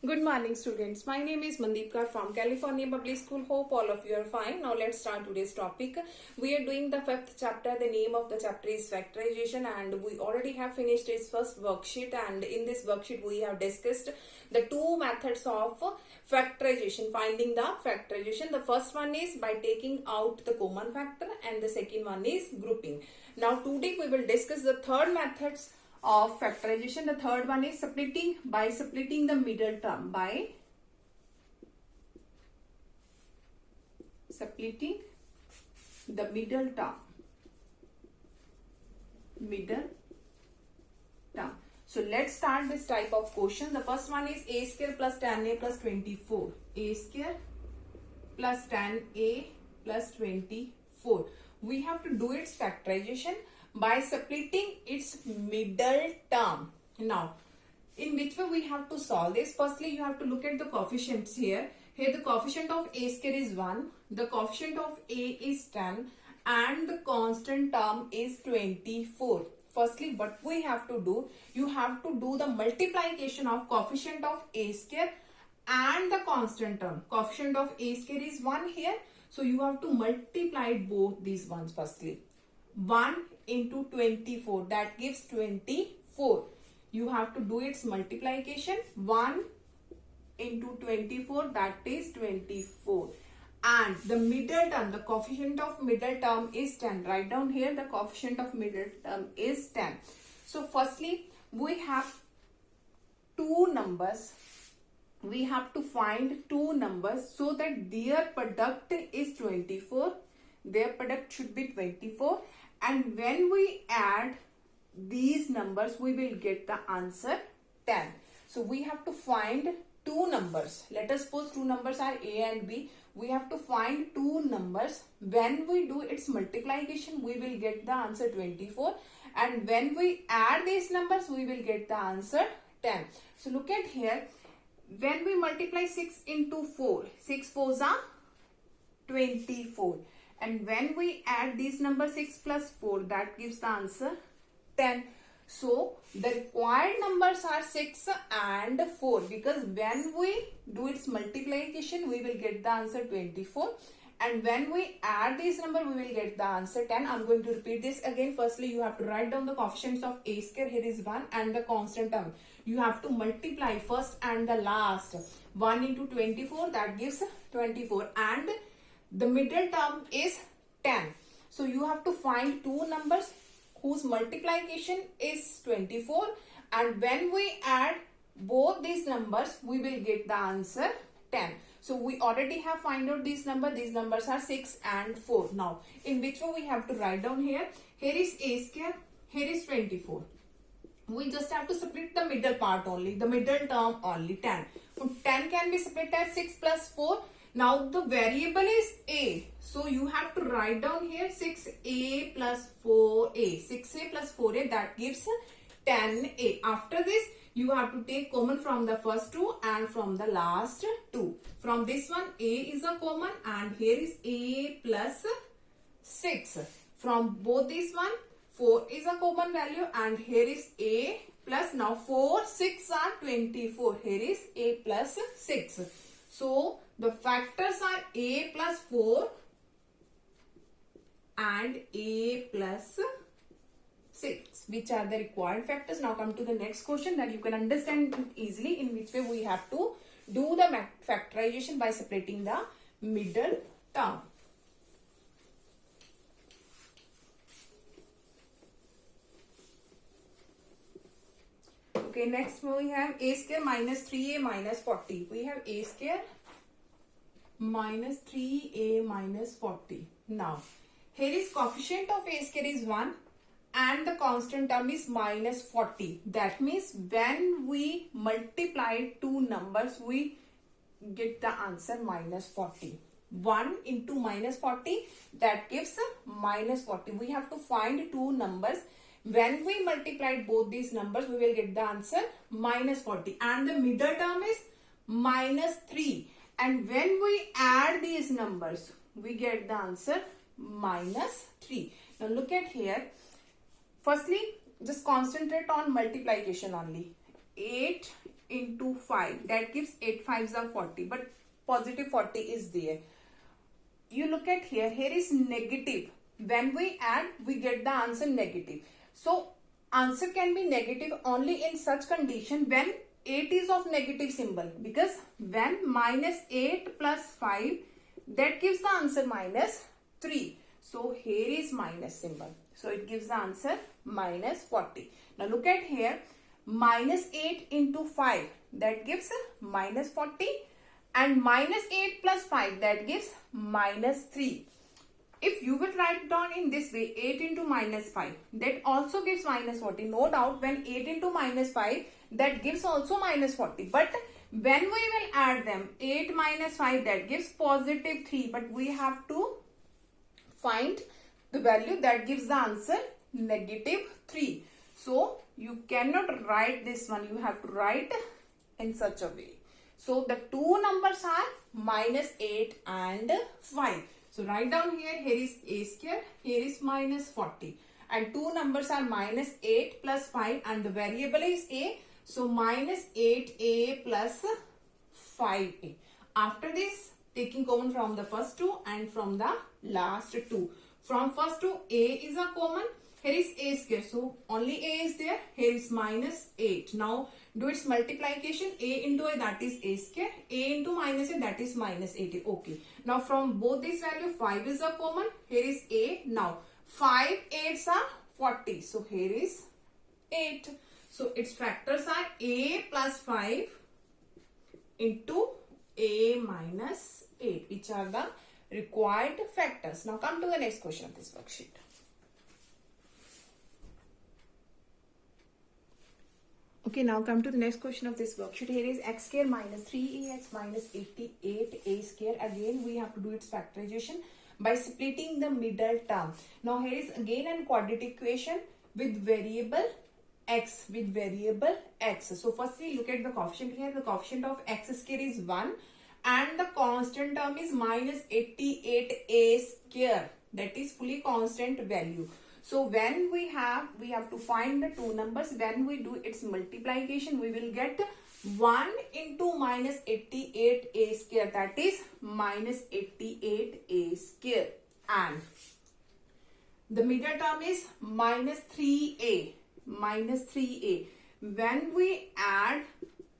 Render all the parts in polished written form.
Good morning, students. My name is Mandeep Kaur from California Public School. Hope all of you are fine. Now let's start today's topic. We are doing the fifth chapter. The name of the chapter is factorization, and we already have finished its first worksheet. And in this worksheet, we have discussed the two methods of factorization, finding the factorization. The first one is by taking out the common factor, and the second one is grouping. Now today we will discuss the third methods of factorization. The third one is splitting, by splitting the middle term, by splitting the middle term. So let's start this type of question. The first one is a square plus 10a plus 24. A square plus 10a plus 24. We have to do its factorization by splitting its middle term. Now, in which way we have to solve this? Firstly, you have to look at the coefficients here. Here the coefficient of a square is 1, the coefficient of a is 10, and the constant term is 24. Firstly, what we have to do, you have to do the multiplication of coefficient of a square and the constant term. Coefficient of a square is 1 here, so you have to multiply both these ones firstly. 1 into 24, that gives 24. You have to do its multiplication. 1 into 24, that is 24. And the middle term, the coefficient of middle term is 10. Write down here, the coefficient of middle term is 10. So firstly, we have two numbers. We have to find two numbers so that their product is 24. Their product should be 24. And when we add these numbers, we will get the answer 10. So we have to find two numbers. Let us suppose two numbers are A and B. We have to find two numbers. When we do its multiplication, we will get the answer 24. And when we add these numbers, we will get the answer 10. So look at here. When we multiply 6 into 4, 6 4s are 24. And when we add these numbers 6 plus 4, that gives the answer 10. So the required numbers are 6 and 4, because when we do its multiplication, we will get the answer 24. And when we add this number, we will get the answer 10. I'm going to repeat this again. Firstly, you have to write down the coefficients of a square. Here is 1 and the constant term. You have to multiply first and the last. 1 into 24, that gives 24. And the middle term is 10. So you have to find two numbers whose multiplication is 24. And when we add both these numbers, we will get the answer 10. So we already have find out these numbers. These numbers are 6 and 4. Now, in which way we have to write down here? Here is a square. Here is 24. We just have to split the middle part only. The middle term only, 10. So 10 can be split as 6 plus 4. Now the variable is a. So you have to write down here 6a plus 4a. 6a plus 4a, that gives 10a. After this, you have to take common from the first two and from the last two. From this one, a is a common, and here is a plus 6. From both this one, 4 is a common value, and here is a plus, now 4, 6 are 24. Here is a plus 6. So the factors are a plus 4 and a plus 6, which are the required factors. Now come to the next question that you can understand easily, in which way we have to do the factorization by separating the middle term. Okay, next we have a square minus 3a minus 40. We have a square minus 3a minus 40. Now, here is coefficient of a square is 1 and the constant term is minus 40. That means when we multiply two numbers, we get the answer minus 40. 1 into minus 40, that gives minus 40. We have to find two numbers. When we multiply both these numbers, we will get the answer minus 40. And the middle term is minus 3. And when we add these numbers, we get the answer minus 3. Now look at here. Firstly, just concentrate on multiplication only. 8 into 5, that gives 8 5s are 40, but positive 40 is there. You look at here, here is negative. When we add, we get the answer negative. So answer can be negative only in such condition when 8 is of negative symbol, because when minus 8 plus 5, that gives the answer minus 3. So here is minus symbol. So it gives the answer minus 40. Now look at here, minus 8 into 5, that gives minus 40, and minus 8 plus 5, that gives minus 3. If you will write down in this way, 8 into minus 5, that also gives minus 40. No doubt, when 8 into minus 5, that gives also minus 40. But when we will add them, 8 minus 5, that gives positive 3. But we have to find the value that gives the answer negative 3. So you cannot write this one. You have to write in such a way. So the two numbers are minus 8 and 5. So write down here, here is a square, here is minus 40. And two numbers are minus 8 plus 5 and the variable is a. So minus 8a plus 5a. After this, taking common from the first two and from the last two. From first two, a is a common. Here is a square. So only a is there. Here is minus 8. Now do its multiplication. A into a, that is a square. A into minus a, that is minus 80. Okay. Now from both these values, 5 is a common. Here is a. Now 5 8s are 40. So here is 8. So its factors are a plus 5 into a minus 8, which are the required factors. Now come to the next question of this worksheet. Okay, now come to the next question of this worksheet. Here is x square minus 3ax minus 88a square. Again, we have to do its factorization by splitting the middle term. Now here is again a quadratic equation with variable x, So firstly, look at the coefficient here. The coefficient of x square is 1 and the constant term is minus 88a square. That is fully constant value. So when we have to find the two numbers. When we do its multiplication, we will get 1 into minus 88a square, that is minus 88a square, and the middle term is minus 3a. When we add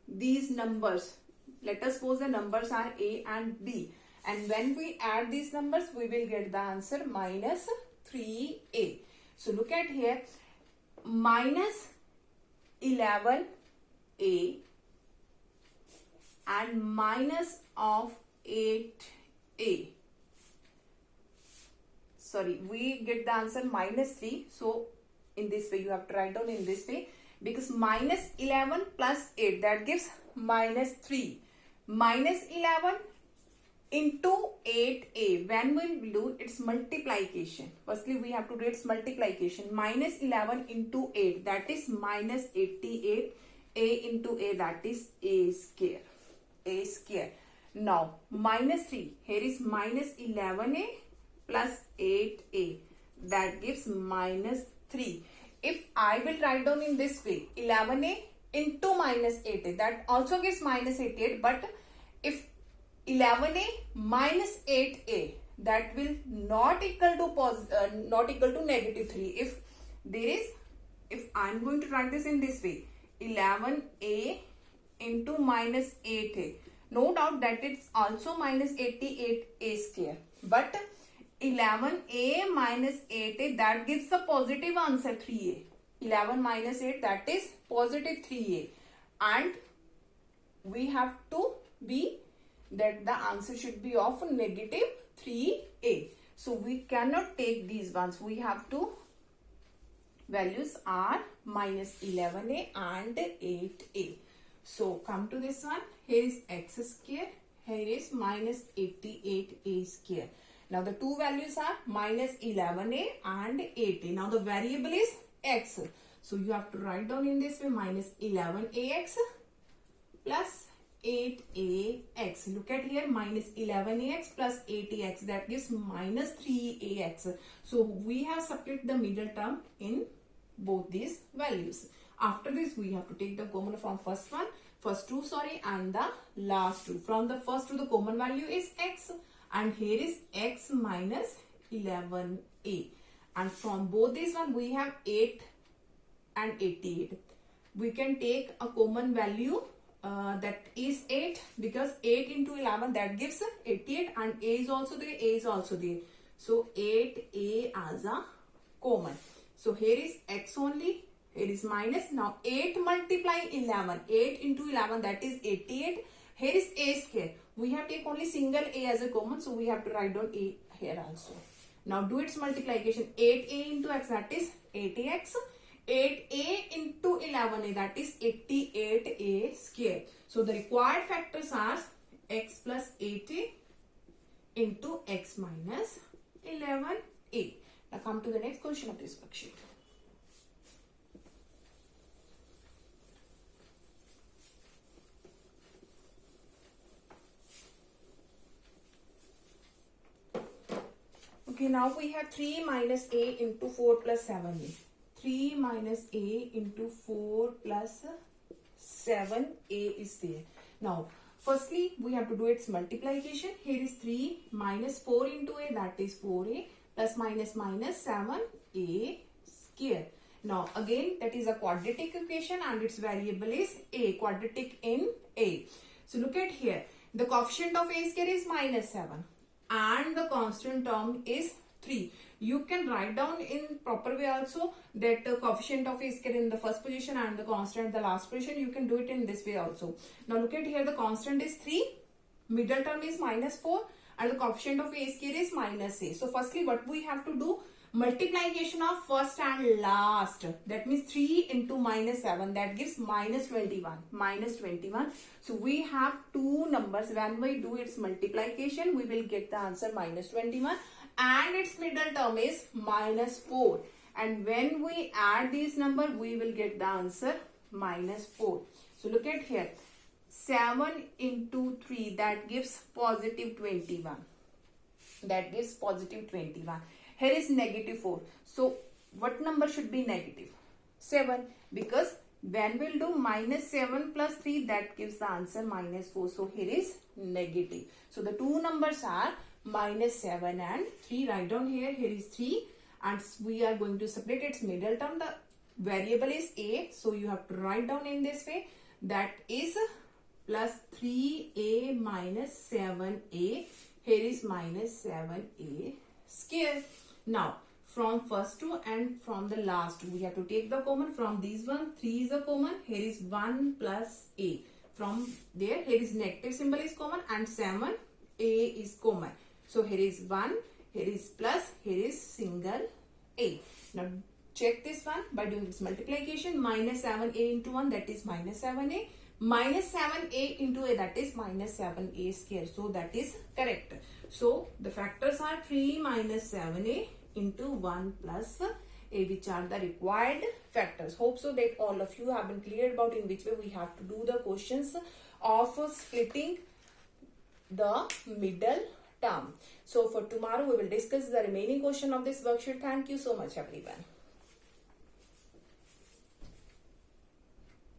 these numbers, let us suppose the numbers are a and b, and when we add these numbers, we will get the answer minus 3a. So look at here, minus 11a and minus of 8a. Sorry, we get the answer minus 3. So in this way, you have to write down in this way, because minus 11 plus 8, that gives minus 3. Minus 11 into 8a. When we will do its multiplication, firstly we have to do its multiplication. Minus 11 into 8, that is minus 88. A into a, that is a square. Now minus 3, here is minus 11a plus 8a, that gives minus 3. If I will write down in this way, 11a into minus 8a, that also gives minus 88, but if 11a minus 8a, that will not equal to negative 3. If I am going to write this in this way, 11a into minus 8a, no doubt that it's also minus 88a square, but 11a minus 8a, that gives the positive answer 3a. 11 minus 8, that is positive 3a, and we have to be that the answer should be of negative 3a. So we cannot take these ones. We have to, values are minus 11a and 8a. So come to this one. Here is x square. Here is minus 88a square. Now the two values are minus 11a and 8a. Now the variable is x. So you have to write down in this way, minus 11ax plus 8ax. Look at here, minus 11ax plus 8ax, that gives minus 3ax. So we have split the middle term in both these values. After this, we have to take the common from first two, and the last two. From the first two, the common value is x, and here is x minus 11a. And from both these one, we have 8 and 88. We can take a common value that is 8, because 8 into 11 that gives 88, and a is also there, so 8a as a common. So here is x only, here is minus. Now 8 multiply 11, 8 into 11 that is 88. Here is a square. We have take only single a as a common, so we have to write down a here also. Now do its multiplication. 8a into x, that is 80x. 8a into 11a, that is 88a square. So the required factors are x plus 8a into x minus 11a. Now come to the next question of this worksheet. Okay, now we have 3 minus a into 4 plus 7a. 3 minus a into 4 plus 7a is there. Now, firstly, we have to do its multiplication. Here is 3 minus 4 into a, that is 4a, plus minus minus 7a square. Now, again, that is a quadratic equation and its variable is a, quadratic in a. So, look at here. The coefficient of a square is minus 7 and the constant term is 3. You can write down in proper way also that the coefficient of a square in the first position and the constant in the last position. You can do it in this way also. Now look at here, the constant is 3, middle term is minus 4 and the coefficient of a square is minus a. So firstly what we have to do, multiplication of first and last, that means 3 into minus 7, that gives minus 21, minus 21. So we have two numbers. When we do its multiplication, we will get the answer minus 21 and its middle term is minus 4, and when we add these number we will get the answer minus 4. So look at here, 7 into 3, that gives positive 21, that gives positive 21. Here is negative 4. So what number should be negative? 7, because when we'll do minus 7 plus 3, that gives the answer minus 4. So here is negative. So the two numbers are minus 7 and 3. Write down here, here is 3 and we are going to separate its middle term. The variable is a, so you have to write down in this way, that is plus 3a minus 7a. Here is minus 7a square. Now from first two and from the last two, we have to take the common. From these one, 3 is a common. Here is 1 plus a. From there, here is negative symbol is common and 7a is common. So here is 1, here is plus, here is single a. Now check this one by doing this multiplication. Minus 7a into 1, that is minus 7a. Minus 7a into a, that is minus 7a square. So that is correct. So the factors are 3 minus 7a into 1 plus a, which are the required factors. Hope so that all of you have been clear about in which way we have to do the questions of splitting the middle term. So for tomorrow we will discuss the remaining question of this worksheet. Thank you so much everyone.